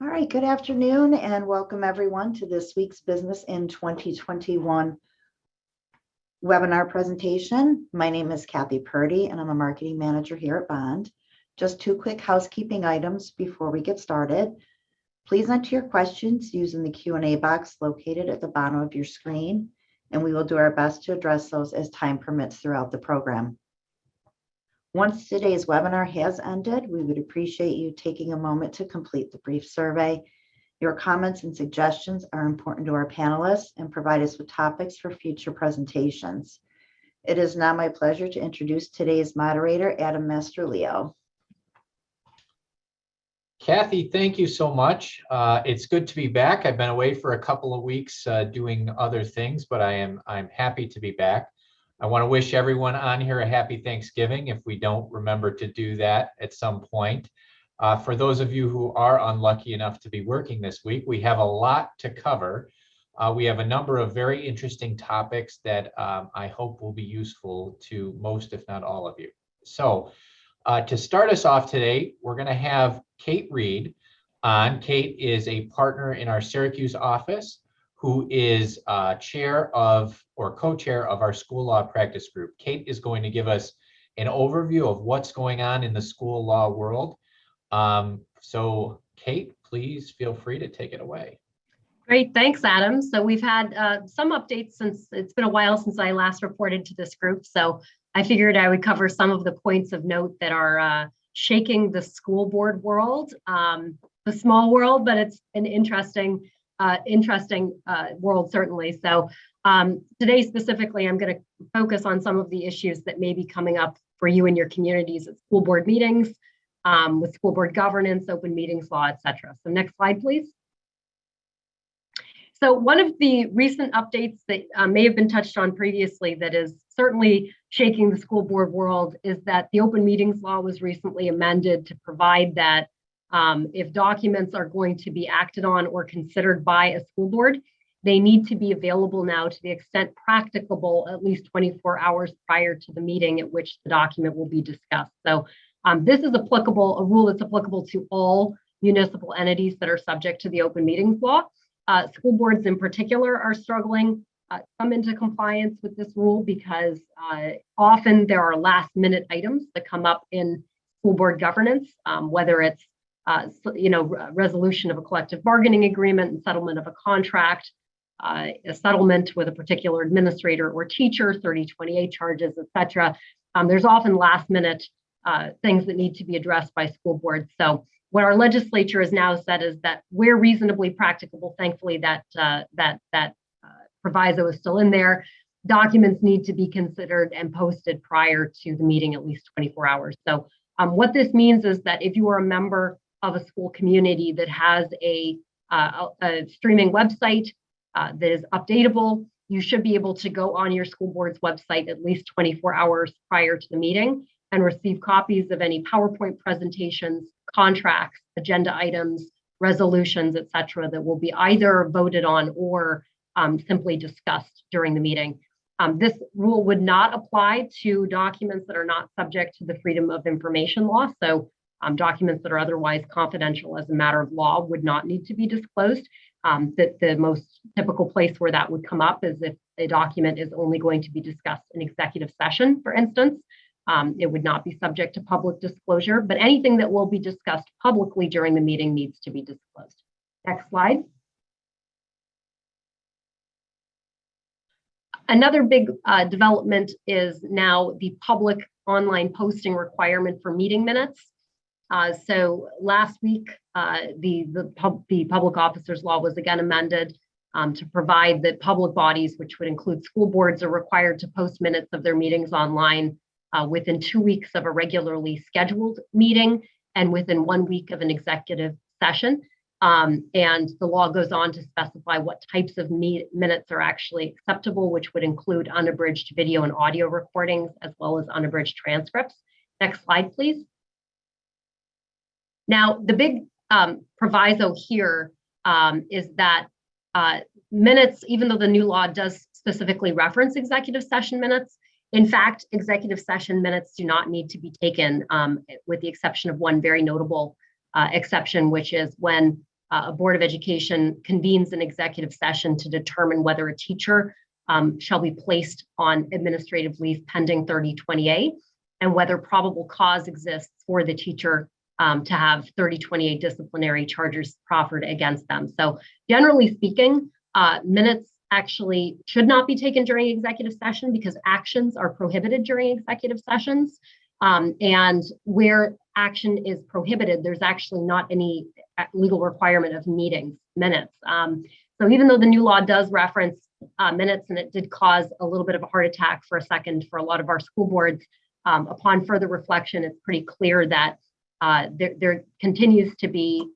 All right, good afternoon and welcome everyone to this week's Business in 2021 webinar presentation. My name is Kathy Purdy and I'm a marketing manager here at Bond. Just two quick housekeeping items before we get started. Please enter your questions using the Q&A box located at the bottom of your screen, and we will do our best to address those as time permits throughout the program. Once today's webinar has ended, we would appreciate you taking a moment to complete the brief survey. Your comments and suggestions are important to our panelists and provide us with topics for future presentations. It is now my pleasure to introduce today's moderator, Adam Mastrolio. Kathy, thank you so much. It's good to be back. I've been away for a couple of weeks doing other things, but I'm happy to be back. I want to wish everyone on here a happy Thanksgiving if we don't remember to do that at some point. For those of you who are unlucky enough to be working this week, we have a lot to cover. We have a number of very interesting topics that I hope will be useful to most, if not all of you. So to start us off today, we're going to have Kate Reed on. Kate is a partner in our Syracuse office who is chair of or co-chair of our school law practice group. Kate is going to give us an overview of what's going on in the school law world. So Kate, please feel free to take it away. Great, thanks, Adam. So we've had some updates since it's been a while since I last reported to this group. So I figured I would cover some of the points of note that are shaking the school board world, the small world, but it's an interesting world, certainly. So today specifically, I'm going to focus on some of the issues that may be coming up for you and your communities at school board meetings, with school board governance, open meetings law, etc. So next slide, please. So one of the recent updates that may have been touched on previously that is certainly shaking the school board world is that the open meetings law was recently amended to provide that if documents are going to be acted on or considered by a school board, they need to be available now to the extent practicable at least 24 hours prior to the meeting at which the document will be discussed. So this is applicable, a rule that's applicable to all municipal entities that are subject to the open meetings law. School boards in particular are struggling to come into compliance with this rule because often there are last minute items that come up in school board governance, whether it's resolution of a collective bargaining agreement and settlement of a contract, a settlement with a particular administrator or teacher, 3028 charges, etc. There's often last minute things that need to be addressed by school boards. So what our legislature has now said is that where reasonably practicable, thankfully that proviso is still in there, documents need to be considered and posted prior to the meeting at least 24 hours. So what this means is that if you are a member of a school community that has a streaming website that is updatable, you should be able to go on your school board's website at least 24 hours prior to the meeting and receive copies of any PowerPoint presentations, contracts, agenda items, resolutions, etc., that will be either voted on or simply discussed during the meeting. This rule would not apply to documents that are not subject to the Freedom of Information law. So documents that are otherwise confidential as a matter of law would not need to be disclosed. The most typical place where that would come up is if a document is only going to be discussed in executive session, for instance. It would not be subject to public disclosure, but anything that will be discussed publicly during the meeting needs to be disclosed. Next slide. Another big development is now the public online posting requirement for meeting minutes. So last week, the public officers law was again amended to provide that public bodies, which would include school boards, are required to post minutes of their meetings online within 2 weeks of a regularly scheduled meeting and within 1 week of an executive session. And the law goes on to specify what types of minutes are actually acceptable, which would include unabridged video and audio recordings, as well as unabridged transcripts. Next slide, please. Now, the big proviso here is that minutes, even though the new law does specifically reference executive session minutes, in fact, executive session minutes do not need to be taken, with the exception of one very notable exception, which is when a Board of Education convenes an executive session to determine whether a teacher shall be placed on administrative leave pending 3020A, and whether probable cause exists for the teacher to have 3020A disciplinary charges proffered against them. So generally speaking, minutes actually should not be taken during executive session because actions are prohibited during executive sessions. And where action is prohibited, there's actually not any legal requirement of minutes. So even though the new law does reference minutes, and it did cause a little bit of a heart attack for a second for a lot of our school boards, upon further reflection, it's pretty clear that there continues to be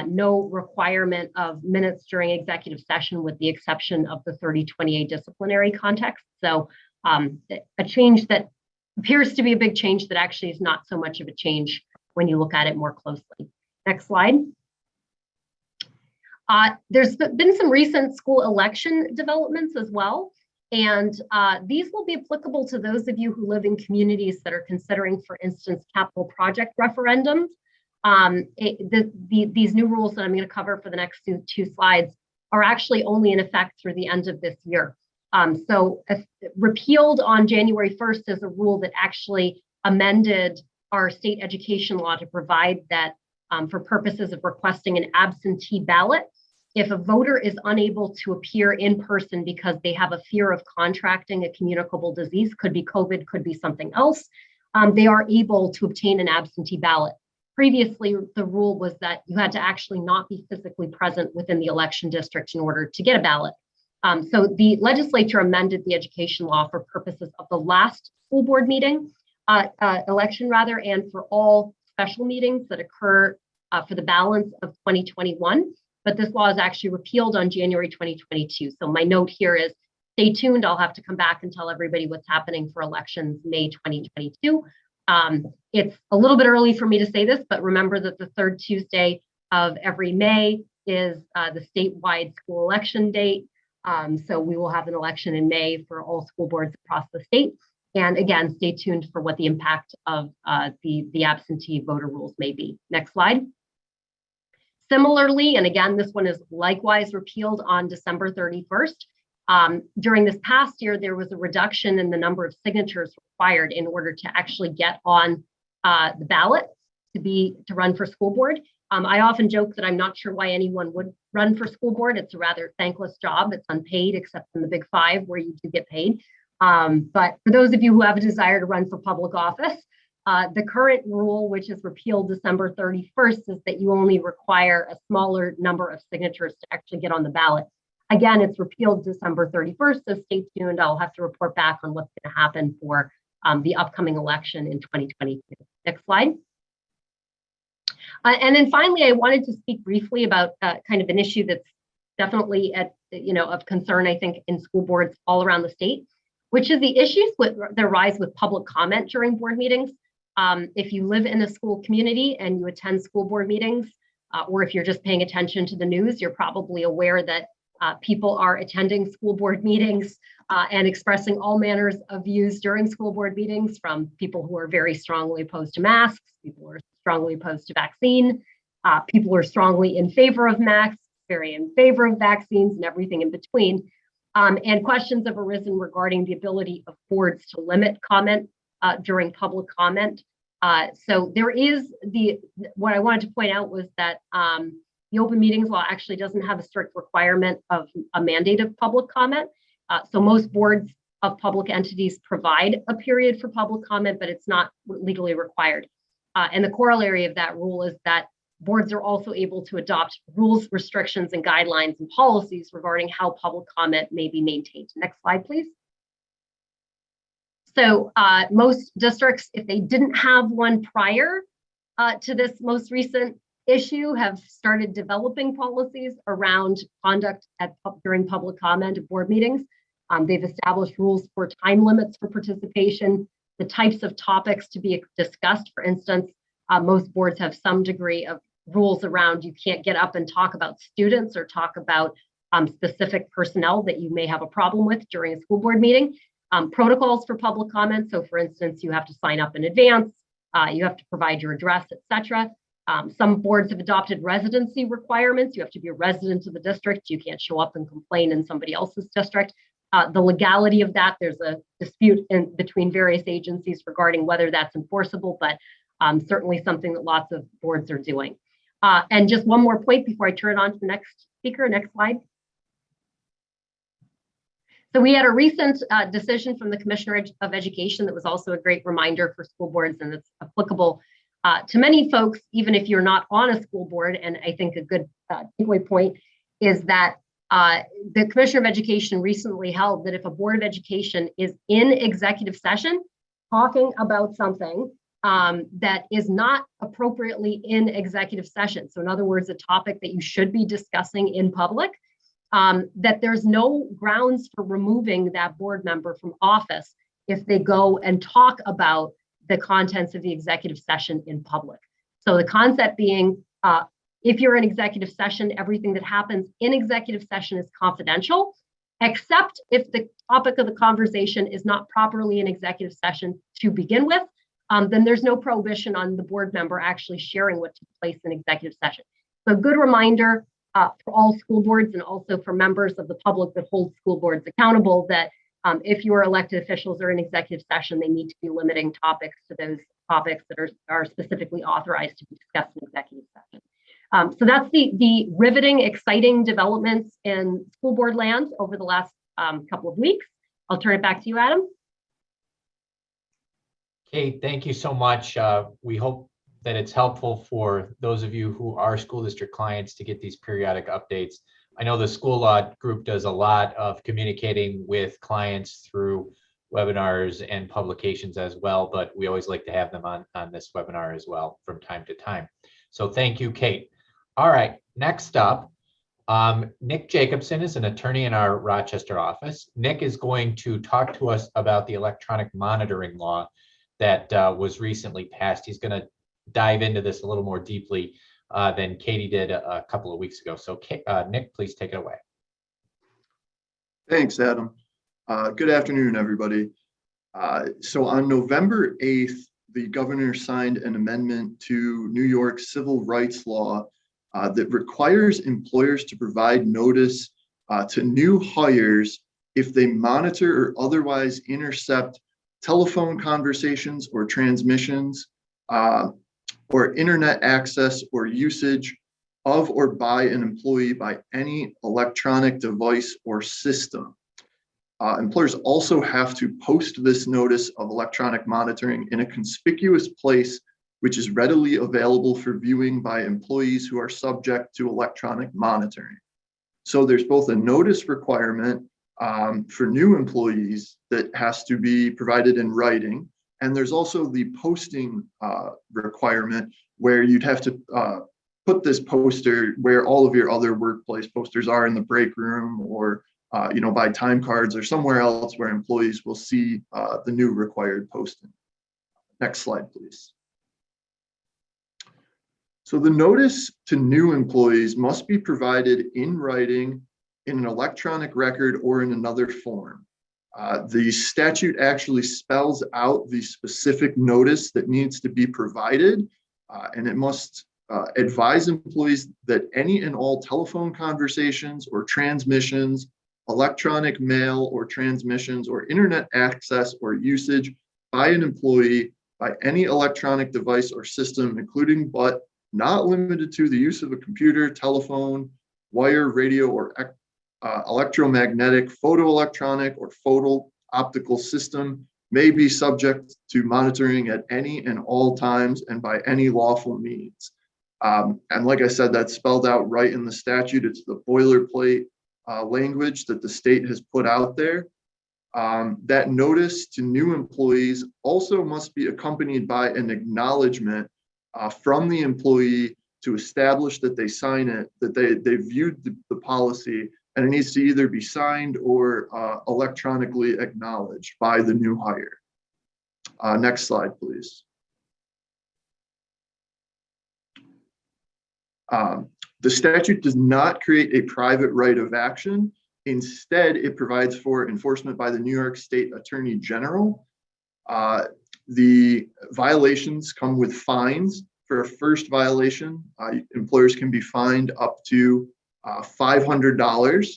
no requirement of minutes during executive session with the exception of the 3020A disciplinary context. So a change that appears to be a big change that actually is not so much of a change when you look at it more closely. Next slide. There's been some recent school election developments as well. And these will be applicable to those of you who live in communities that are considering, for instance, capital project referendums. These new rules that I'm going to cover for the next two slides are actually only in effect through the end of this year. So repealed on January 1st is a rule that actually amended our state education law to provide that for purposes of requesting an absentee ballot, if a voter is unable to appear in person because they have a fear of contracting a communicable disease, could be COVID, could be something else, they are able to obtain an absentee ballot. Previously, the rule was that you had to actually not be physically present within the election district in order to get a ballot. So the legislature amended the education law for purposes of the last school board meeting, election rather, and for all special meetings that occur for the balance of 2021. But this law is actually repealed on January 2022. So my note here is stay tuned. I'll have to come back and tell everybody what's happening for elections May 2022. It's a little bit early for me to say this, but remember that the third Tuesday of every May is the statewide school election date. So we will have an election in May for all school boards across the state. And again, stay tuned for what the impact of the absentee voter rules may be. Next slide. Similarly, and again, this one is likewise repealed on December 31st. During this past year, there was a reduction in the number of signatures required in order to actually get on the ballot to run for school board. I often joke that I'm not sure why anyone would run for school board. It's a rather thankless job. It's unpaid, except in the Big Five where you do get paid. But for those of you who have a desire to run for public office, the current rule, which is repealed December 31st, is that you only require a smaller number of signatures to actually get on the ballot. Again, it's repealed December 31st, so stay tuned. I'll have to report back on what's going to happen for the upcoming election in 2022. Next slide. And then finally, I wanted to speak briefly about kind of an issue that's definitely of concern, I think, in school boards all around the state, which is the issues that arise with public comment during board meetings. If you live in a school community and you attend school board meetings, or if you're just paying attention to the news, you're probably aware that people are attending school board meetings and expressing all manners of views during school board meetings, from people who are very strongly opposed to masks, people who are strongly opposed to vaccine, people who are strongly in favor of masks, very in favor of vaccines, and everything in between. And questions have arisen regarding the ability of boards to limit comment during public comment. So there is what I wanted to point out was that the open meetings law actually doesn't have a strict requirement of a mandate of public comment. So most boards of public entities provide a period for public comment, but it's not legally required. And the corollary of that rule is that boards are also able to adopt rules, restrictions, and guidelines and policies regarding how public comment may be maintained. Next slide, please. So most districts, if they didn't have one prior to this most recent issue, have started developing policies around conduct during public comment at board meetings. They've established rules for time limits for participation, the types of topics to be discussed. For instance, most boards have some degree of rules around you can't get up and talk about students or talk about specific personnel that you may have a problem with during a school board meeting. Protocols for public comment. So for instance, you have to sign up in advance, you have to provide your address, etc. Some boards have adopted residency requirements. You have to be a resident of the district. You can't show up and complain in somebody else's district. The legality of that, there's a dispute between various agencies regarding whether that's enforceable, but certainly something that lots of boards are doing. And just one more point before I turn it on to the next speaker, next slide. So we had a recent decision from the Commissioner of Education that was also a great reminder for school boards, and it's applicable to many folks, even if you're not on a school board. And I think a good takeaway point is that the Commissioner of Education recently held that if a Board of Education is in executive session talking about something that is not appropriately in executive session, so in other words, a topic that you should be discussing in public, that there's no grounds for removing that board member from office if they go and talk about the contents of the executive session in public. So the concept being, if you're in executive session, everything that happens in executive session is confidential, except if the topic of the conversation is not properly in executive session to begin with, then there's no prohibition on the board member actually sharing what took place in executive session. So a good reminder for all school boards and also for members of the public that hold school boards accountable that if your elected officials are in executive session, they need to be limiting topics to those topics that are specifically authorized to be discussed in executive session. So that's the riveting, exciting developments in school board land over the last couple of weeks. I'll turn it back to you, Adam. Kate, thank you so much. We hope that it's helpful for those of you who are school district clients to get these periodic updates. I know the school law group does a lot of communicating with clients through webinars and publications as well, but we always like to have them on this webinar as well from time to time. So thank you, Kate. All right, next up, Nick Jacobson is an attorney in our Rochester office. Nick is going to talk to us about the electronic monitoring law that was recently passed. He's going to dive into this a little more deeply than Katie did a couple of weeks ago. So Nick, please take it away. Thanks, Adam. Good afternoon, everybody. So on November 8th, the governor signed an amendment to New York civil rights law that requires employers to provide notice to new hires if they monitor or otherwise intercept telephone conversations or transmissions, or internet access or usage of or by an employee by any electronic device or system. Employers also have to post this notice of electronic monitoring in a conspicuous place which is readily available for viewing by employees who are subject to electronic monitoring. So there's both a notice requirement for new employees that has to be provided in writing, and there's also the posting requirement where you'd have to put this poster where all of your other workplace posters are in the break room or by time cards or somewhere else where employees will see the new required posting. Next slide, please. So the notice to new employees must be provided in writing, in an electronic record, or in another form. The statute actually spells out the specific notice that needs to be provided, and it must advise employees that any and all telephone conversations or transmissions, electronic mail or transmissions, or internet access or usage by an employee by any electronic device or system, including but not limited to the use of a computer, telephone, wire, radio, or electromagnetic, photoelectronic, or photo-optical system, may be subject to monitoring at any and all times and by any lawful means. And like I said, that's spelled out right in the statute. It's the boilerplate language that the state has put out there. That notice to new employees also must be accompanied by an acknowledgement from the employee to establish that they sign it, that they viewed the policy, and it needs to either be signed or electronically acknowledged by the new hire. Next slide, please. The statute does not create a private right of action. Instead, it provides for enforcement by the New York State Attorney General. The violations come with fines for a first violation, employers can be fined up to $500.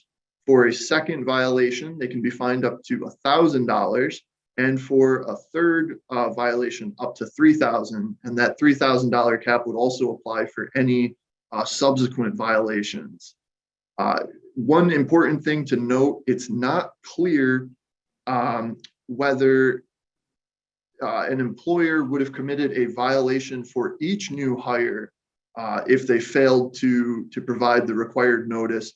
For a second violation, they can be fined up to $1,000. And for a third violation, up to $3,000. And that $3,000 cap would also apply for any subsequent violations. One important thing to note, it's not clear whether an employer would have committed a violation for each new hire if they failed to provide the required notice,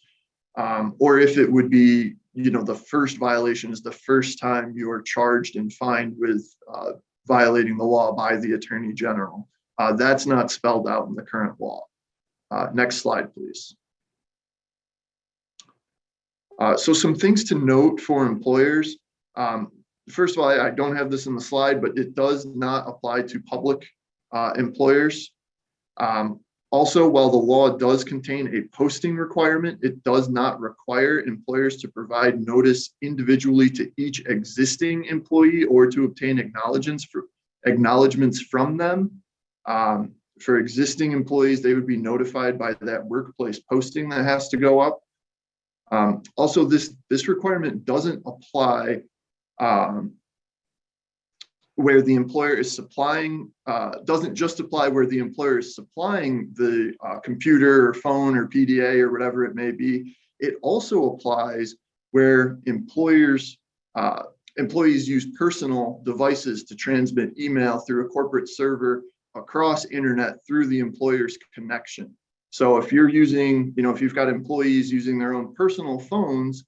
or if it would be, the first violation is the first time you are charged and fined with violating the law by the Attorney General. That's not spelled out in the current law. Next slide, please. So some things to note for employers. First of all, I don't have this in the slide, but it does not apply to public employers. Also, while the law does contain a posting requirement, it does not require employers to provide notice individually to each existing employee or to obtain acknowledgements from them. For existing employees, they would be notified by that workplace posting that has to go up. Also, this requirement doesn't apply where the employer is supplying, doesn't just apply where the employer is supplying the computer or phone or PDA or whatever it may be. It also applies where employees use personal devices to transmit email through a corporate server across internet through the employer's connection. So if you're using, if you've got employees using their own personal phones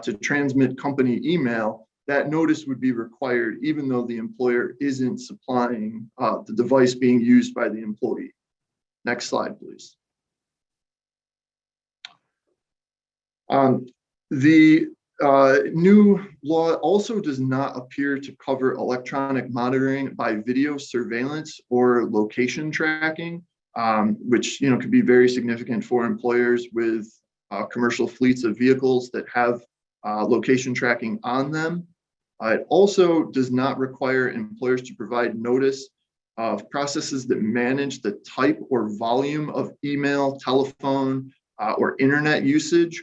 to transmit company email, that notice would be required even though the employer isn't supplying the device being used by the employee. Next slide, please. The new law also does not appear to cover electronic monitoring by video surveillance or location tracking, which could be very significant for employers with commercial fleets of vehicles that have location tracking on them. It also does not require employers to provide notice of processes that manage the type or volume of email, telephone, or internet usage,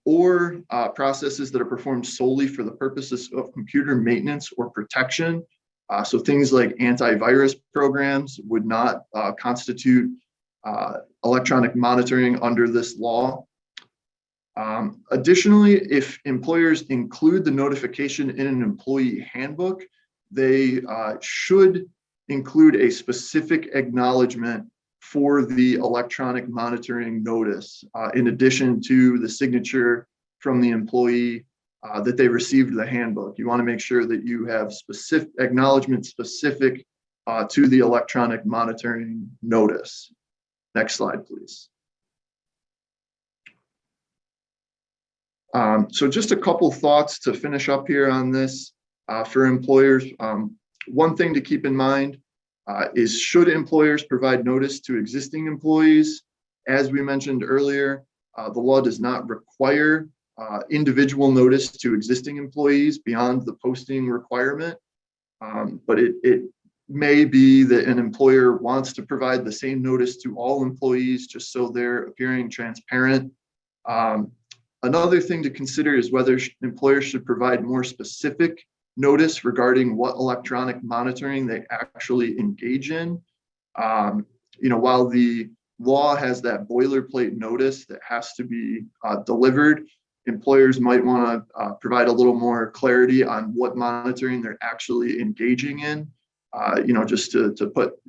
or processes that are performed solely for the purposes of computer maintenance or protection. So things like antivirus programs would not constitute electronic monitoring under this law. Additionally, if employers include the notification in an employee handbook, they should include a specific acknowledgement for the electronic monitoring notice, in addition to the signature from the employee that they received the handbook. You want to make sure that you have specific acknowledgement specific to the electronic monitoring notice. Next slide, please. So just a couple thoughts to finish up here on this for employers. One thing to keep in mind is, should employers provide notice to existing employees? As we mentioned earlier, the law does not require individual notice to existing employees beyond the posting requirement, but it may be that an employer wants to provide the same notice to all employees just so they're appearing transparent. Another thing to consider is whether employers should provide more specific notice regarding what electronic monitoring they actually engage in. While the law has that boilerplate notice that has to be delivered, employers might want to provide a little more clarity on what monitoring they're actually engaging in. Just to put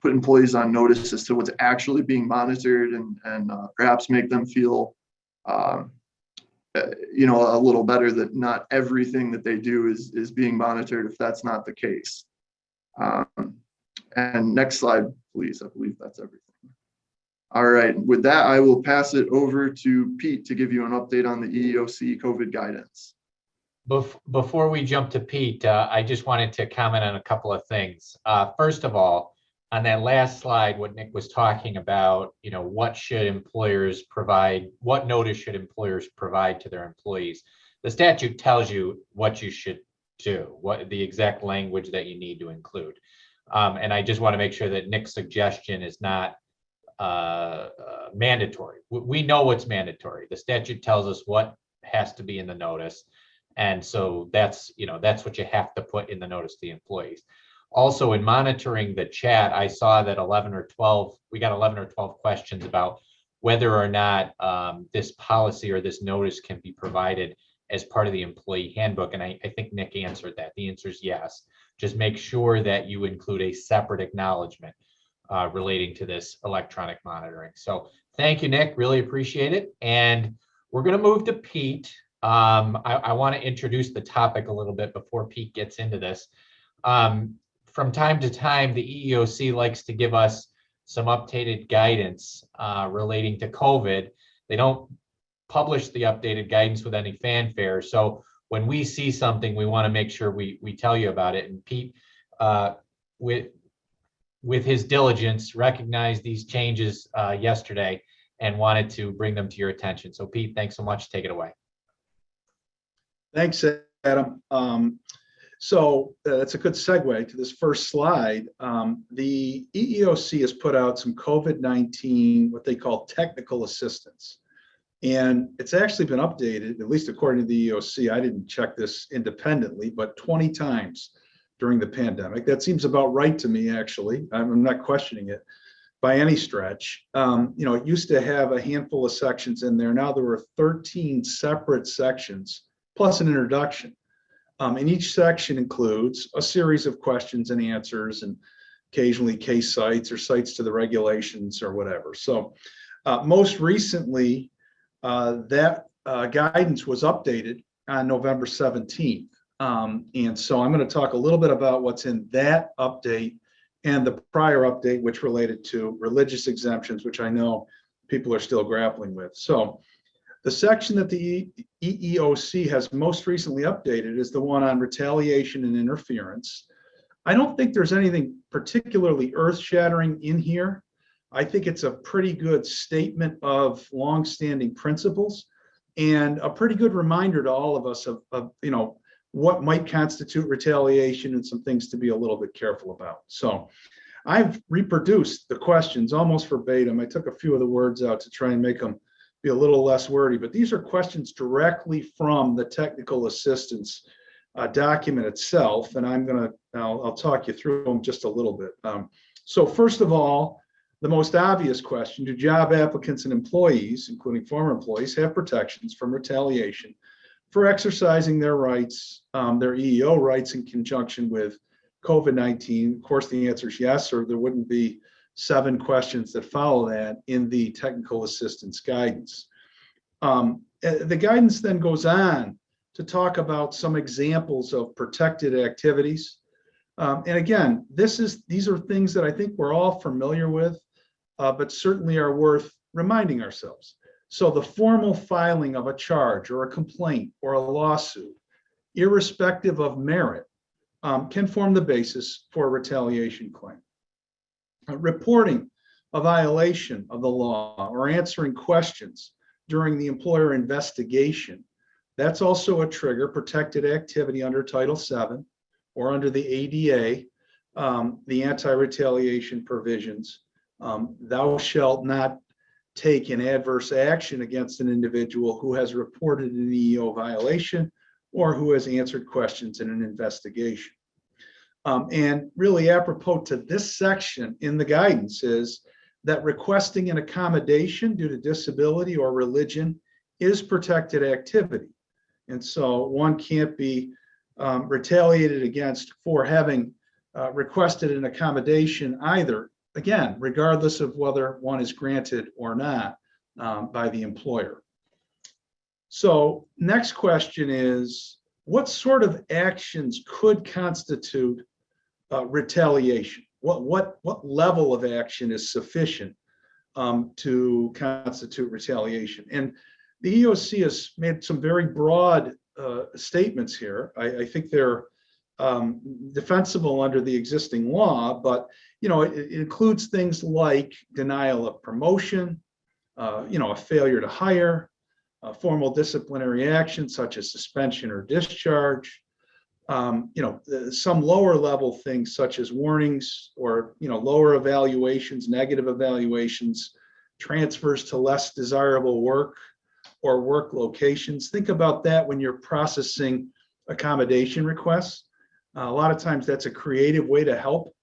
employees on notice as to what's actually being monitored, and perhaps make them feel a little better that not everything that they do is being monitored if that's not the case. And next slide, please. I believe that's everything. All right, with that, I will pass it over to Pete to give you an update on the EEOC COVID guidance. Before we jump to Pete, I just wanted to comment on a couple of things. First of all, on that last slide, what Nick was talking about, what should employers provide, what notice should employers provide to their employees? The statute tells you what you should do, what the exact language that you need to include. And I just want to make sure that Nick's suggestion is not mandatory. We know what's mandatory. The statute tells us what has to be in the notice. And so that's what you have to put in the notice to the employees. Also, in monitoring the chat, I saw that we got 11 or 12 questions about whether or not this policy or this notice can be provided as part of the employee handbook. And I think Nick answered that. The answer is yes. Just make sure that you include a separate acknowledgement relating to this electronic monitoring. So thank you, Nick. Really appreciate it. And we're going to move to Pete. I want to introduce the topic a little bit before Pete gets into this. From time to time, the EEOC likes to give us some updated guidance relating to COVID. They don't publish the updated guidance with any fanfare. So when we see something, we want to make sure we tell you about it. And Pete, with his diligence, recognized these changes yesterday and wanted to bring them to your attention. So Pete, thanks so much. Take it away. Thanks, Adam. So that's a good segue to this first slide. The EEOC has put out some COVID-19, what they call technical assistance. And it's actually been updated, at least according to the EEOC. I didn't check this independently, but 20 times during the pandemic. That seems about right to me, actually. I'm not questioning it by any stretch. It used to have a handful of sections in there. Now there were 13 separate sections, plus an introduction. And each section includes a series of questions and answers, and occasionally case cites or cites to the regulations or whatever. So most recently, that guidance was updated on November 17th. And so I'm going to talk a little bit about what's in that update and the prior update, which related to religious exemptions, which I know people are still grappling with. So the section that the EEOC has most recently updated is the one on retaliation and interference. I don't think there's anything particularly earth-shattering in here. I think it's a pretty good statement of longstanding principles and a pretty good reminder to all of us of what might constitute retaliation and some things to be a little bit careful about. So I've reproduced the questions almost verbatim. I took a few of the words out to try and make them be a little less wordy, but these are questions directly from the technical assistance document itself, and I'll talk you through them just a little bit. So first of all, the most obvious question: do job applicants and employees, including former employees, have protections from retaliation for exercising their rights, their EEO rights, in conjunction with COVID-19? Of course, the answer is yes, or there wouldn't be 7 questions that follow that in the technical assistance guidance. The guidance then goes on to talk about some examples of protected activities. And again, these are things that I think we're all familiar with, but certainly are worth reminding ourselves. So the formal filing of a charge or a complaint or a lawsuit, irrespective of merit, can form the basis for a retaliation claim. Reporting a violation of the law or answering questions during the employer investigation, that's also a trigger, protected activity under Title VII or under the ADA, the anti-retaliation provisions. Thou shalt not take an adverse action against an individual who has reported an EEO violation or who has answered questions in an investigation. And really apropos to this section in the guidance is that requesting an accommodation due to disability or religion is protected activity. And so one can't be retaliated against for having requested an accommodation either, again, regardless of whether one is granted or not by the employer. So next question is, what sort of actions could constitute retaliation? What level of action is sufficient to constitute retaliation? And the EEOC has made some very broad statements here. I think they're defensible under the existing law, but it includes things like denial of promotion, a failure to hire, formal disciplinary action such as suspension or discharge, some lower level things such as warnings or, lower evaluations, negative evaluations, transfers to less desirable work or work locations. Think about that when you're processing accommodation requests. A lot of times that's a creative way to help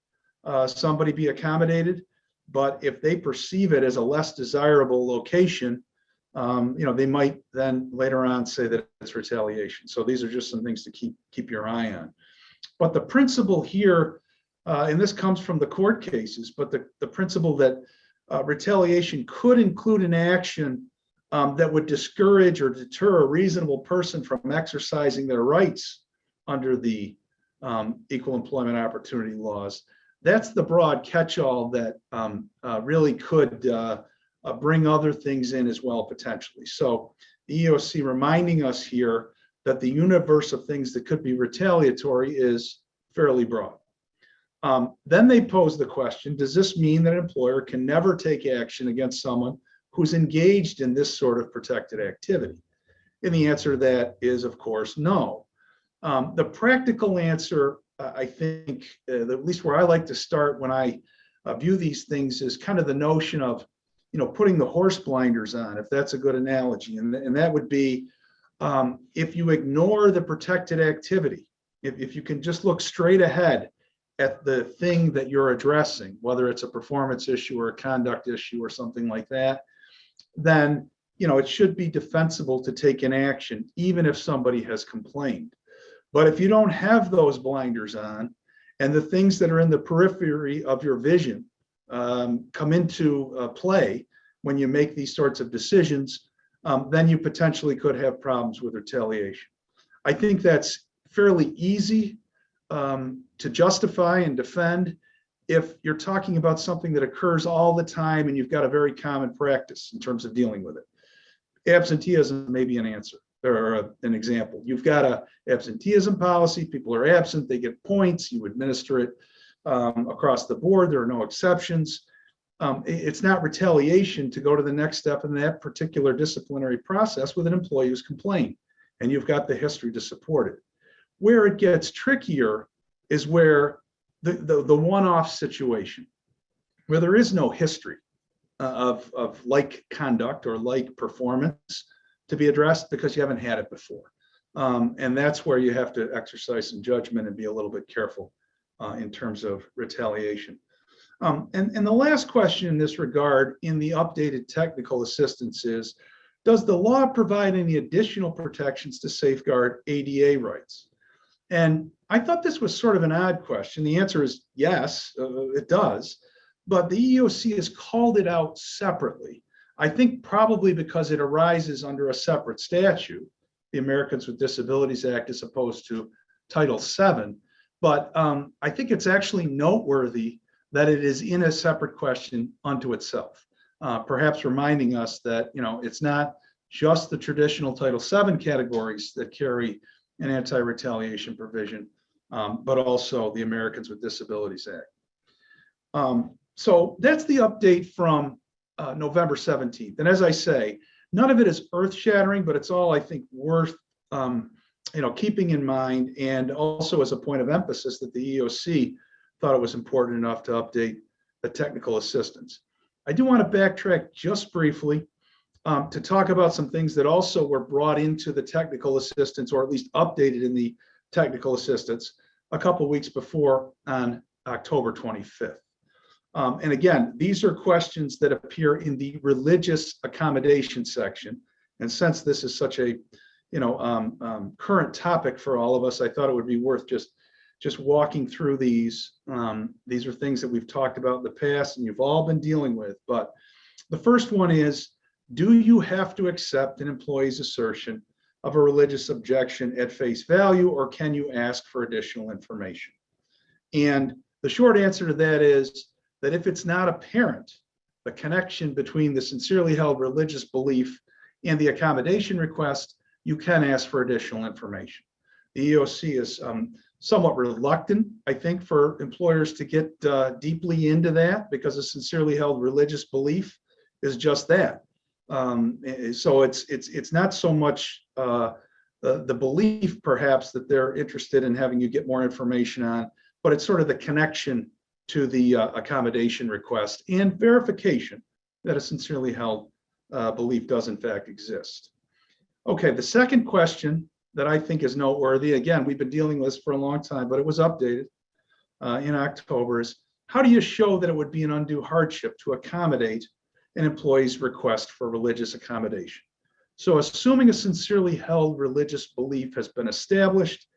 somebody be accommodated. But if they perceive it as a less desirable location, they might then later on say that it's retaliation. So these are just some things to keep your eye on. But the principle here, and this comes from the court cases, but the principle that retaliation could include an action that would discourage or deter a reasonable person from exercising their rights under the equal employment opportunity laws. That's the broad catch-all that really could bring other things in as well, potentially. So the EEOC reminding us here that the universe of things that could be retaliatory is fairly broad. Then they pose the question, does this mean that an employer can never take action against someone who's engaged in this sort of protected activity? And the answer to that is, of course, no. The practical answer, I think, at least where I like to start when I view these things, is kind of the notion of, putting the horse blinders on, if that's a good analogy. And that would be, if you ignore the protected activity, if you can just look straight ahead at the thing that you're addressing, whether it's a performance issue or a conduct issue or something like that, then, it should be defensible to take an action, even if somebody has complained. But if you don't have those blinders on, and the things that are in the periphery of your vision come into play when you make these sorts of decisions, then you potentially could have problems with retaliation. I think that's fairly easy to justify and defend if you're talking about something that occurs all the time and you've got a very common practice in terms of dealing with it. Absenteeism may be an answer or an example. You've got a absenteeism policy, people are absent, they get points, you administer it across the board, there are no exceptions. It's not retaliation to go to the next step in that particular disciplinary process with an employee who's complained, and you've got the history to support it. Where it gets trickier is where the one-off situation, where there is no history of like conduct or like performance to be addressed because you haven't had it before. And that's where you have to exercise some judgment and be a little bit careful in terms of retaliation. And the last question in this regard in the updated technical assistance is, does the law provide any additional protections to safeguard ADA rights? And I thought this was sort of an odd question. The answer is yes, it does. But the EEOC has called it out separately. I think probably because it arises under a separate statute, the Americans with Disabilities Act, as opposed to Title VII. But I think it's actually noteworthy that it is in a separate question unto itself, perhaps reminding us that it's not just the traditional Title VII categories that carry an anti-retaliation provision, but also the Americans with Disabilities Act. So that's the update from November 17th. And as I say, none of it is earth-shattering, but it's all, I think, worth keeping in mind, and also as a point of emphasis that the EEOC thought it was important enough to update the technical assistance. I do want to backtrack just briefly to talk about some things that also were brought into the technical assistance, or at least updated in the technical assistance, a couple weeks before on October 25th. And again, these are questions that appear in the religious accommodation section. And since this is such a current topic for all of us, I thought it would be worth just walking through these. These are things that we've talked about in the past and you've all been dealing with. But the first one is, do you have to accept an employee's assertion of a religious objection at face value, or can you ask for additional information? And the short answer to that is that if it's not apparent, the connection between the sincerely held religious belief and the accommodation request, you can ask for additional information. The EEOC is somewhat reluctant, I think, for employers to get deeply into that, because a sincerely held religious belief is just that. So it's not so much the belief perhaps that they're interested in having you get more information on, but it's sort of the connection to the accommodation request and verification that a sincerely held belief does in fact exist. Okay, the second question that I think is noteworthy, again, we've been dealing with this for a long time, but it was updated in October, is how do you show that it would be an undue hardship to accommodate an employee's request for religious accommodation? So assuming a sincerely held religious belief has been established,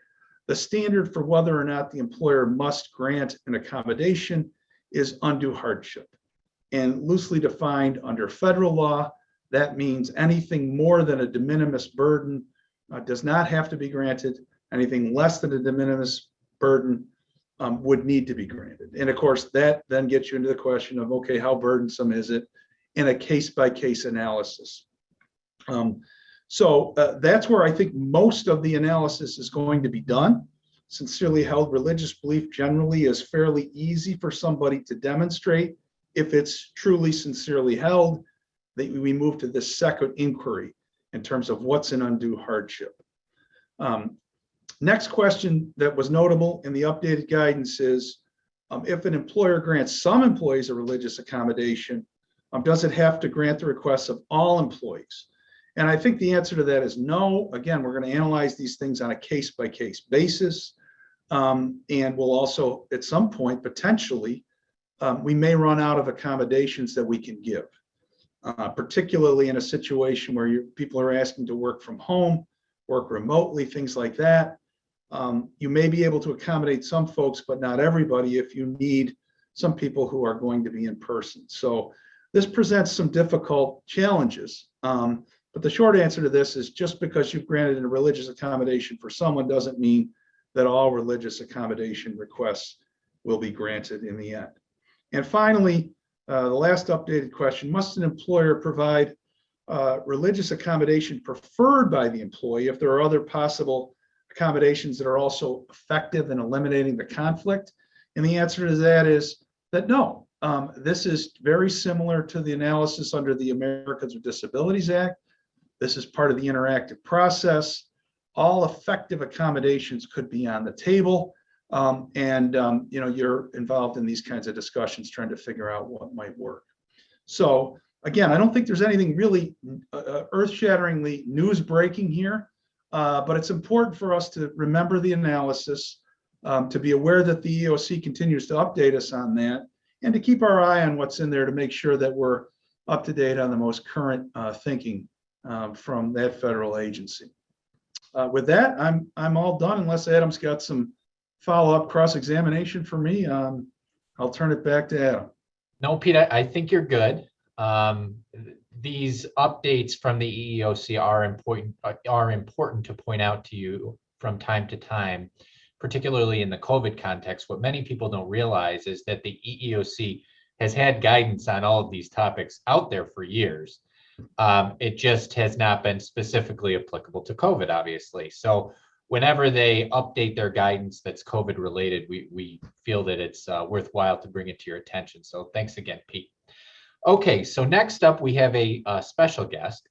the standard for whether or not the employer must grant an accommodation is undue hardship. And loosely defined under federal law, that means anything more than a de minimis burden does not have to be granted. Anything less than a de minimis burden would need to be granted. And of course, that then gets you into the question of, okay, how burdensome is it in a case-by-case analysis? So that's where I think most of the analysis is going to be done. Sincerely held religious belief generally is fairly easy for somebody to demonstrate. If it's truly sincerely held, that we move to this second inquiry in terms of what's an undue hardship. Next question that was notable in the updated guidance is, if an employer grants some employees a religious accommodation, does it have to grant the requests of all employees? And I think the answer to that is no. Again, we're going to analyze these things on a case-by-case basis. And we'll also, at some point, potentially, we may run out of accommodations that we can give, particularly in a situation where people are asking to work from home, work remotely, things like that. You may be able to accommodate some folks, but not everybody if you need some people who are going to be in person. So this presents some difficult challenges. But the short answer to this is, just because you've granted a religious accommodation for someone doesn't mean that all religious accommodation requests will be granted in the end. And finally, the last updated question, must an employer provide religious accommodation preferred by the employee if there are other possible accommodations that are also effective in eliminating the conflict? And the answer to that is that no. This is very similar to the analysis under the Americans with Disabilities Act. This is part of the interactive process. All effective accommodations could be on the table. You're involved in these kinds of discussions trying to figure out what might work. So again, I don't think there's anything really earth-shatteringly news-breaking here, but it's important for us to remember the analysis, to be aware that the EEOC continues to update us on that, and to keep our eye on what's in there to make sure that we're up to date on the most current thinking from that federal agency. With that, I'm all done, unless Adam's got some follow-up cross-examination for me. I'll turn it back to Adam. No, Pete, I think you're good. These updates from the EEOC are important to point out to you from time to time, particularly in the COVID context. What many people don't realize is that the EEOC has had guidance on all of these topics out there for years. It just has not been specifically applicable to COVID, obviously. So whenever they update their guidance that's COVID related, we feel that it's worthwhile to bring it to your attention. So thanks again, Pete. Okay, so next up we have a special guest.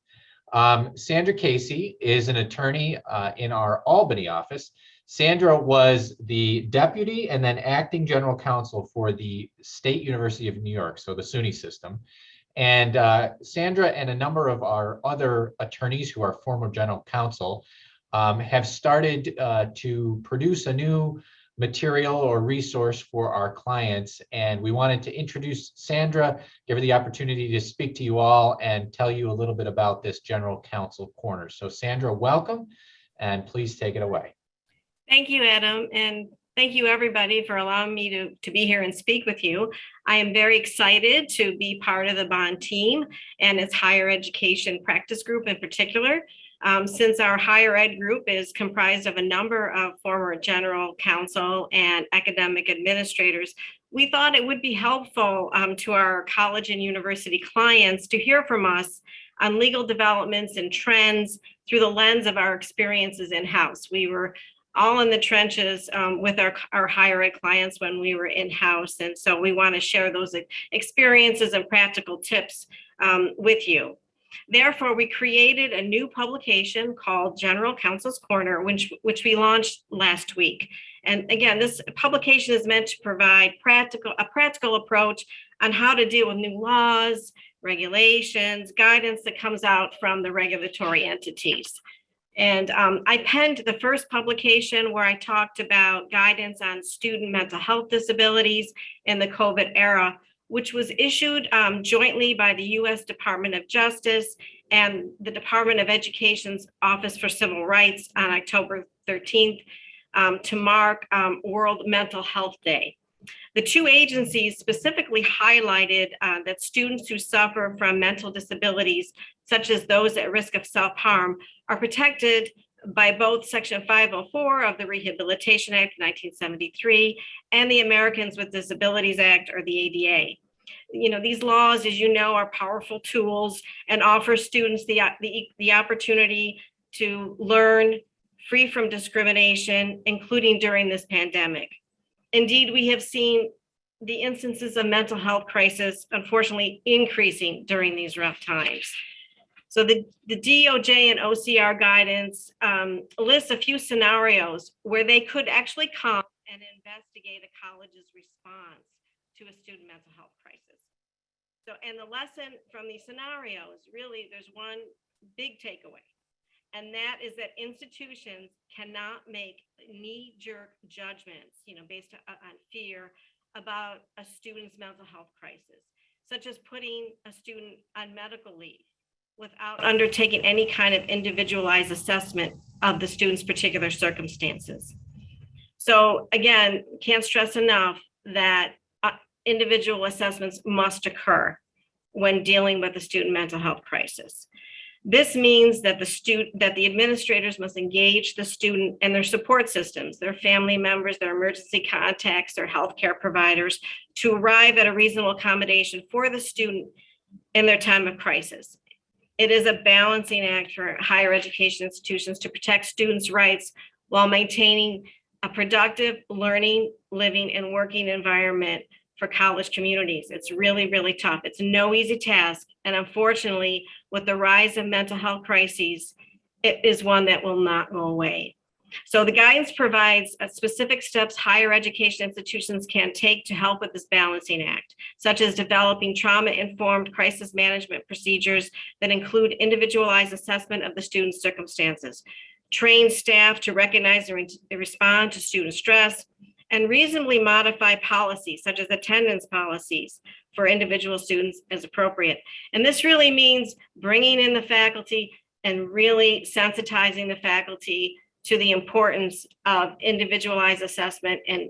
Sandra Casey is an attorney in our Albany office. Sandra was the deputy and then acting general counsel for the State University of New York, so the SUNY system. And Sandra and a number of our other attorneys who are former general counsel have started to produce a new material or resource for our clients. And we wanted to introduce Sandra, give her the opportunity to speak to you all and tell you a little bit about this General Counsel Corner. So Sandra, welcome, and please take it away. Thank you, Adam, and thank you everybody for allowing me to be here and speak with you. I am very excited to be part of the Bond team and its higher education practice group in particular. Since our higher ed group is comprised of a number of former general counsel and academic administrators, we thought it would be helpful to our college and university clients to hear from us on legal developments and trends through the lens of our experiences in-house. We were all in the trenches with our higher ed clients when we were in-house. And so we want to share those experiences and practical tips with you. Therefore, we created a new publication called General Counsel's Corner, which we launched last week. And again, this publication is meant to provide a practical approach on how to deal with new laws, regulations, guidance that comes out from the regulatory entities. And I penned the first publication where I talked about guidance on student mental health disabilities in the COVID era, which was issued jointly by the U.S. Department of Justice and the Department of Education's Office for Civil Rights on October 13th to mark World Mental Health Day. The two agencies specifically highlighted that students who suffer from mental disabilities, such as those at risk of self-harm, are protected by both Section 504 of the Rehabilitation Act of 1973 and the Americans with Disabilities Act, or the ADA. You know, these laws, as you know, are powerful tools and offer students the opportunity to learn free from discrimination, including during this pandemic. Indeed, we have seen the instances of mental health crisis, unfortunately, increasing during these rough times. So the DOJ and OCR guidance lists a few scenarios where they could actually come and investigate a college's response to a student mental health crisis. So, and the lesson from these scenarios, really, there's one big takeaway. And that is that institutions cannot make knee-jerk judgments, based on fear about a student's mental health crisis, such as putting a student on medical leave without undertaking any kind of individualized assessment of the student's particular circumstances. So again, can't stress enough that individual assessments must occur when dealing with a student mental health crisis. This means that the administrators must engage the student and their support systems, their family members, their emergency contacts, their healthcare providers, to arrive at a reasonable accommodation for the student in their time of crisis. It is a balancing act for higher education institutions to protect students' rights while maintaining a productive learning, living, and working environment for college communities. It's really, really tough. It's no easy task. And unfortunately, with the rise of mental health crises, it is one that will not go away. So the guidance provides specific steps higher education institutions can take to help with this balancing act, such as developing trauma-informed crisis management procedures that include individualized assessment of the student's circumstances, train staff to recognize and respond to student stress, and reasonably modify policies such as attendance policies for individual students as appropriate. And this really means bringing in the faculty and really sensitizing the faculty to the importance of individualized assessment and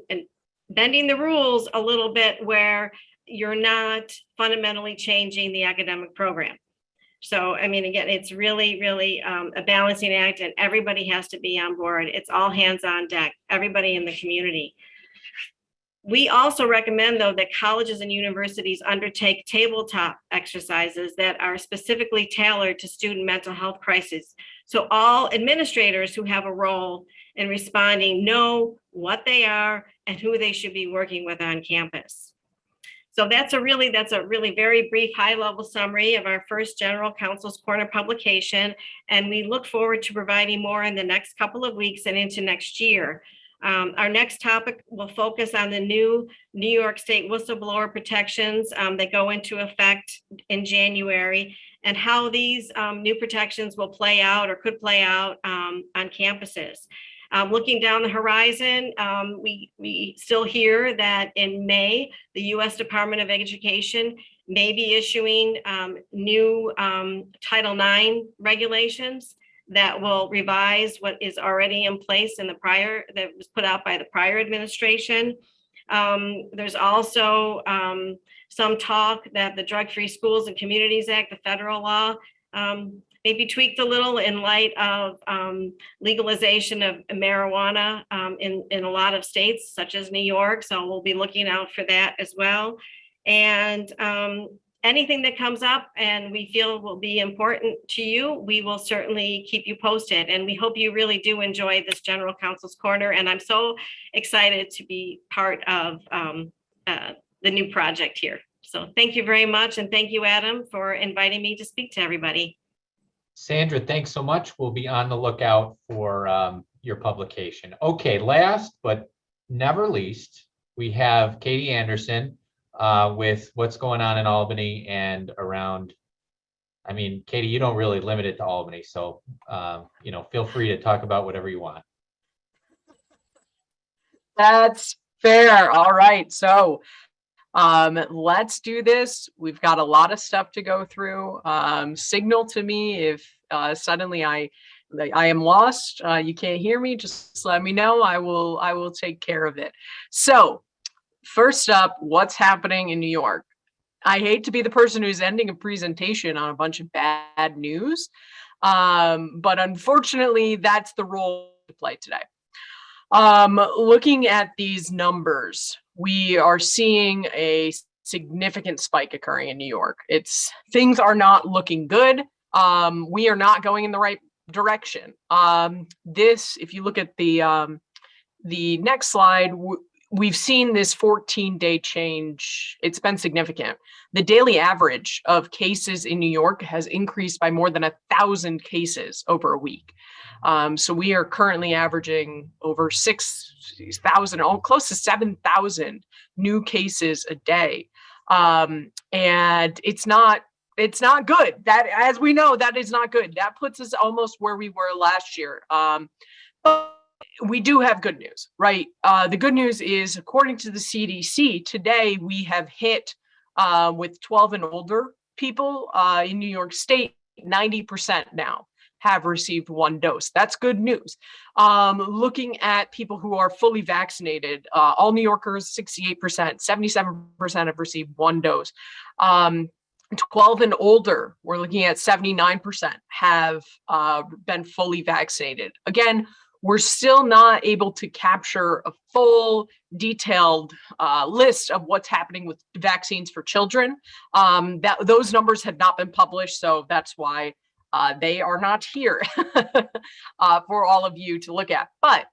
bending the rules a little bit where you're not fundamentally changing the academic program. So, I mean, again, it's really, really a balancing act, and everybody has to be on board. It's all hands on deck, everybody in the community. We also recommend, though, that colleges and universities undertake tabletop exercises that are specifically tailored to student mental health crises. So all administrators who have a role in responding know what they are and who they should be working with on campus. So that's a really very brief, high-level summary of our first General Counsel's Corner publication, and we look forward to providing more in the next couple of weeks and into next year. Our next topic will focus on the new New York State whistleblower protections that go into effect in January, and how these new protections will play out or could play out on campuses. Looking down the horizon, we still hear that in May, the U.S. Department of Education may be issuing new Title IX regulations that will revise what is already in place in the prior, that was put out by the prior administration. There's also some talk that the Drug-Free Schools and Communities Act, the federal law, may be tweaked a little in light of legalization of marijuana in a lot of states, such as New York. So we'll be looking out for that as well. And anything that comes up and we feel will be important to you, we will certainly keep you posted. And we hope you really do enjoy this General Counsel's Corner. And I'm so excited to be part of the new project here. So thank you very much. And thank you, Adam, for inviting me to speak to everybody. Sandra, thanks so much. We'll be on the lookout for your publication. Okay, last but never least, we have Katie Anderson with what's going on in Albany and around. I mean, Katie, you don't really limit it to Albany, so feel free to talk about whatever you want. That's fair. All right. So let's do this. We've got a lot of stuff to go through. Signal to me if suddenly I am lost. You can't hear me. Just let me know. I will take care of it. So first up, what's happening in New York? I hate to be the person who's ending a presentation on a bunch of bad news, but unfortunately, that's the role to play today. Looking at these numbers, we are seeing a significant spike occurring in New York. Things are not looking good. We are not going in the right direction. If you look at the next slide, we've seen this 14-day change. It's been significant. The daily average of cases in New York has increased by more than 1,000 cases over a week. So we are currently averaging over 6,000, close to 7,000 new cases a day. And it's not good. That, as we know, that is not good. That puts us almost where we were last year. But we do have good news, right? The good news is, according to the CDC, today we have hit with 12 and older people in New York State, 90% now have received one dose. That's good news. Looking at people who are fully vaccinated, all New Yorkers, 68%, 77% have received one dose. 12 and older, we're looking at 79% have been fully vaccinated. Again, we're still not able to capture a full, detailed list of what's happening with vaccines for children. Those numbers have not been published, so that's why they are not here for all of you to look at. But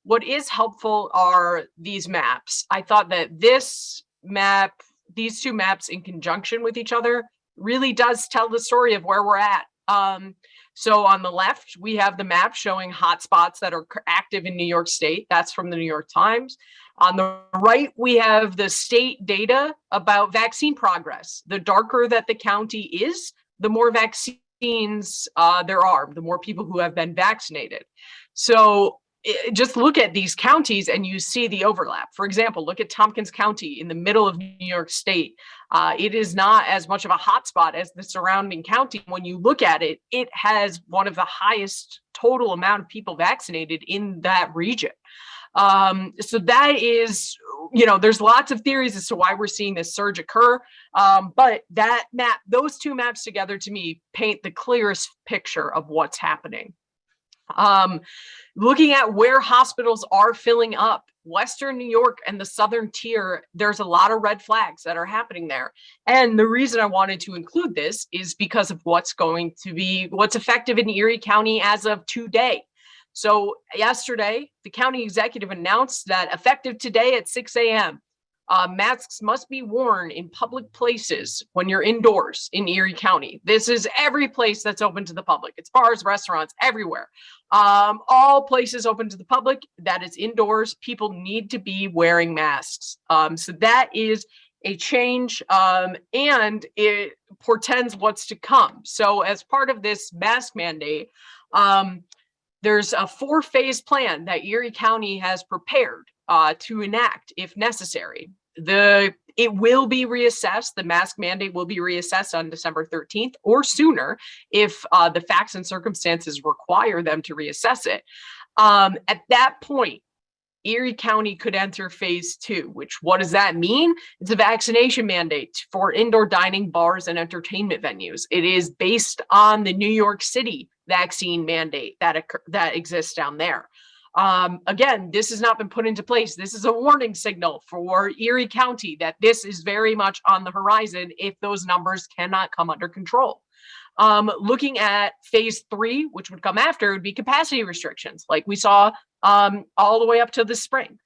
what is helpful are these maps. I thought that these two maps in conjunction with each other really does tell the story of where we're at. So on the left, we have the map showing hotspots that are active in New York State. That's from the New York Times. On the right, we have the state data about vaccine progress. The darker that the county is, the more vaccines there are, the more people who have been vaccinated. So just look at these counties and you see the overlap. For example, look at Tompkins County in the middle of New York State. It is not as much of a hotspot as the surrounding county. When you look at it, it has one of the highest total amount of people vaccinated in that region. So that is, there's lots of theories as to why we're seeing this surge occur. But that map, those two maps together, to me, paint the clearest picture of what's happening. Looking at where hospitals are filling up, Western New York and the Southern Tier, there's a lot of red flags that are happening there. And the reason I wanted to include this is because of what's effective in Erie County as of today. So yesterday, the county executive announced that effective today at 6 a.m., masks must be worn in public places when you're indoors in Erie County. This is every place that's open to the public. It's bars, restaurants, everywhere. All places open to the public that is indoors, people need to be wearing masks. So that is a change, and it portends what's to come. So as part of this mask mandate, there's a 4-phase plan that Erie County has prepared to enact if necessary. It will be reassessed. The mask mandate will be reassessed on December 13th or sooner if the facts and circumstances require them to reassess it. At that point, Erie County could enter phase 2, what does that mean? It's a vaccination mandate for indoor dining, bars, and entertainment venues. It is based on the New York City vaccine mandate that exists down there. Again, this has not been put into place. This is a warning signal for Erie County that this is very much on the horizon if those numbers cannot come under control. Looking at phase 3, which would come after, would be capacity restrictions, like we saw all the way up to the spring.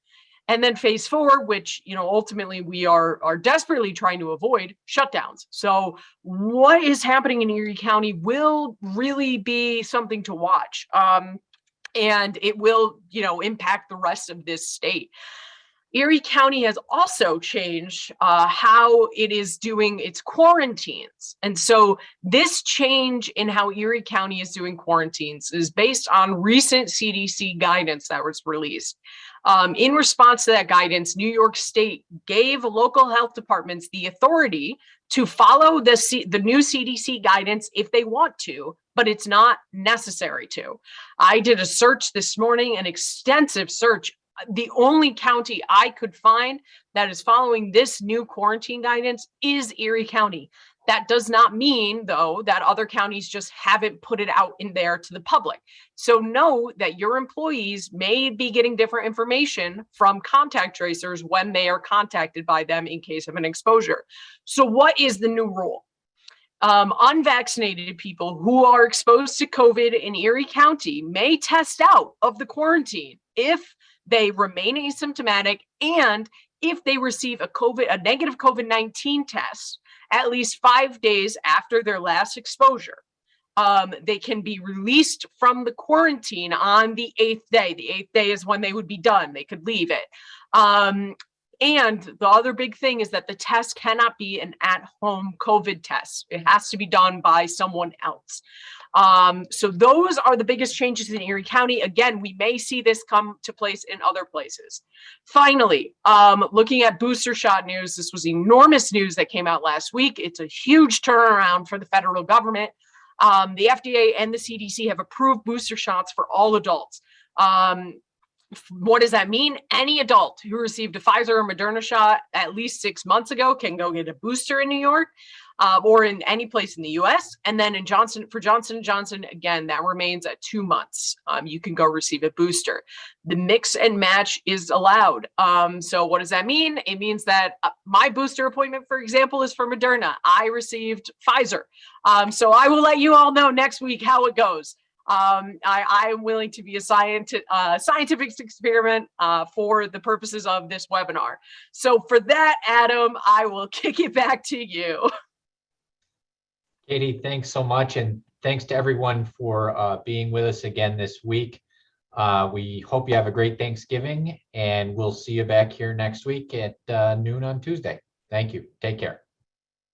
And then phase 4, which, ultimately we are desperately trying to avoid, shutdowns. So what is happening in Erie County will really be something to watch. And it will, impact the rest of this state. Erie County has also changed how it is doing its quarantines. And so this change in how Erie County is doing quarantines is based on recent CDC guidance that was released. In response to that guidance, New York State gave local health departments the authority to follow the new CDC guidance if they want to, but it's not necessary to. I did a search this morning, an extensive search. The only county I could find that is following this new quarantine guidance is Erie County. That does not mean, though, that other counties just haven't put it out in there to the public. So know that your employees may be getting different information from contact tracers when they are contacted by them in case of an exposure. So what is the new rule? Unvaccinated people who are exposed to COVID in Erie County may test out of the quarantine if they remain asymptomatic and if they receive a negative COVID-19 test at least 5 days after their last exposure. They can be released from the quarantine on the 8th day. The 8th day is when they would be done. They could leave it. And the other big thing is that the test cannot be an at-home COVID test. It has to be done by someone else. So those are the biggest changes in Erie County. Again, we may see this come to place in other places. Finally, looking at booster shot news, this was enormous news that came out last week. It's a huge turnaround for the federal government. The FDA and the CDC have approved booster shots for all adults. What does that mean? Any adult who received a Pfizer or Moderna shot at least 6 months ago can go get a booster in New York or in any place in the US. And then for Johnson & Johnson, again, that remains at 2 months. You can go receive a booster. The mix and match is allowed. So what does that mean? It means that my booster appointment, for example, is for Moderna. I received Pfizer. So I will let you all know next week how it goes. I am willing to be a scientific experiment for the purposes of this webinar. So for that, Adam, I will kick it back to you. Katie, thanks so much. And thanks to everyone for being with us again this week. We hope you have a great Thanksgiving, and we'll see you back here next week at noon on Tuesday. Thank you. Take care.